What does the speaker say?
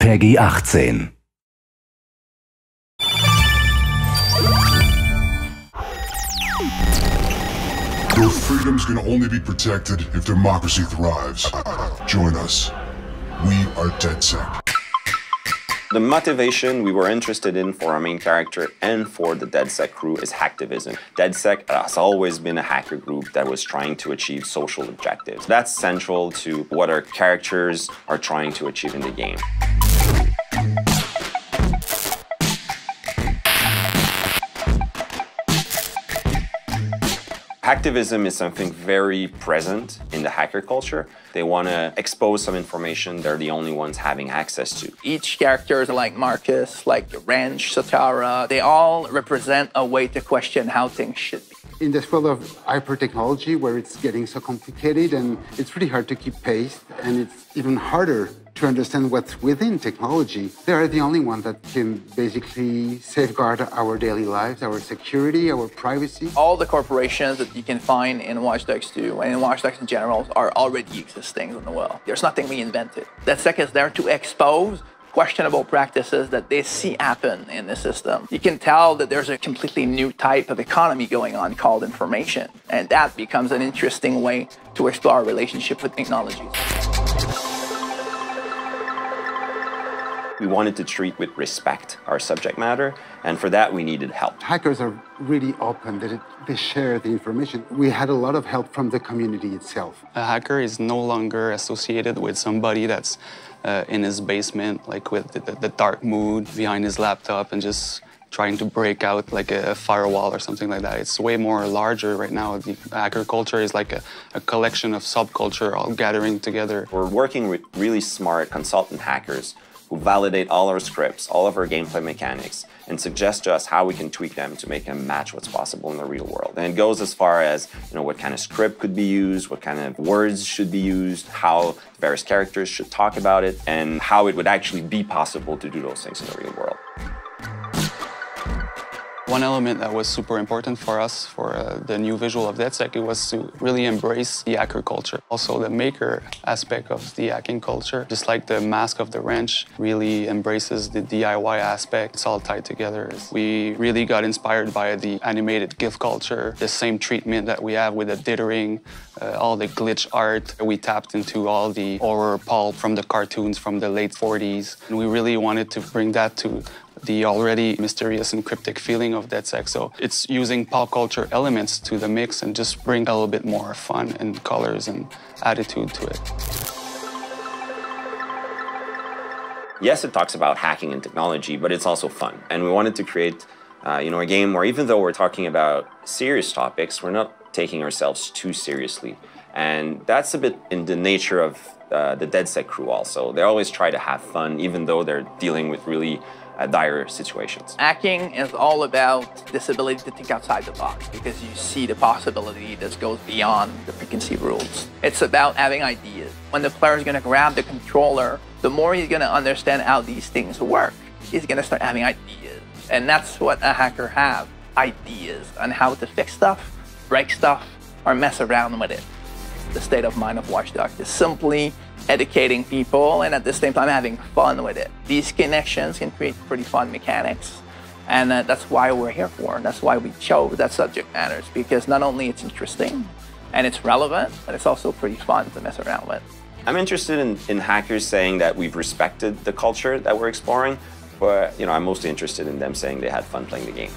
PEGI 18. Your freedoms can only be protected if democracy thrives. Join us. We are Dedsec. The motivation we were interested in for our main character and for the Dedsec crew is hacktivism. Dedsec has always been a hacker group that was trying to achieve social objectives. That's central to what our characters are trying to achieve in the game. Hacktivism is something very present in the hacker culture. They want to expose some information they're the only ones having access to. Each character, like Marcus, like Wrench, Sicherer, they all represent a way to question how things should be. In this world of hyper-technology, where it's getting so complicated and it's really hard to keep pace, and it's even harder to understand what's within technology, they are the only one that can basically safeguard our daily lives, our security, our privacy. All the corporations that you can find in Watch Dogs 2 and in Watch Dogs in general are already existing in the world. There's nothing we invented. Dedsec is there to expose questionable practices that they see happen in the system. You can tell that there's a completely new type of economy going on called information, and that becomes an interesting way to explore our relationship with technologies. We wanted to treat with respect our subject matter, and for that we needed help. Hackers are really open, they share the information. We had a lot of help from the community itself. A hacker is no longer associated with somebody that's in his basement, like with the dark mood behind his laptop and just trying to break out like a firewall or something like that. It's way more larger right now. The hacker culture is like a collection of subculture all gathering together. We're working with really smart consultant hackers who validate all our scripts, all of our gameplay mechanics, and suggest to us how we can tweak them to make them match what's possible in the real world. And it goes as far as, what kind of script could be used, what kind of words should be used, how various characters should talk about it, and how it would actually be possible to do those things in the real world. One element that was super important for us, for the new visual of Dedsec, it was to really embrace the hacker culture. Also the maker aspect of the hacking culture, just like the mask of the wrench really embraces the DIY aspect. It's all tied together. We really got inspired by the animated GIF culture, the same treatment that we have with the dithering, all the glitch art. We tapped into all the horror pulp from the cartoons from the late 40s. And we really wanted to bring that to the already mysterious and cryptic feeling of Dedsec. So it's using pop culture elements to the mix and just bring a little bit more fun and colors and attitude to it. Yes, it talks about hacking and technology, but it's also fun. And we wanted to create a game where even though we're talking about serious topics, we're not taking ourselves too seriously. And that's a bit in the nature of the Dedsec crew also. They always try to have fun, even though they're dealing with really dire situations. Hacking is all about this ability to think outside the box because you see the possibility that goes beyond the preconceived rules. It's about having ideas. When the player is going to grab the controller, the more he's going to understand how these things work, he's going to start having ideas. And that's what a hacker has, ideas on how to fix stuff, break stuff, or mess around with it. The state of mind of Watch Dogs is simply educating people and at the same time having fun with it. These connections can create pretty fun mechanics, and that's why we're here for. That's why we chose that subject matters, because not only it's interesting and it's relevant, but it's also pretty fun to mess around with. I'm interested in hackers saying that we've respected the culture that we're exploring, but I'm mostly interested in them saying they had fun playing the game.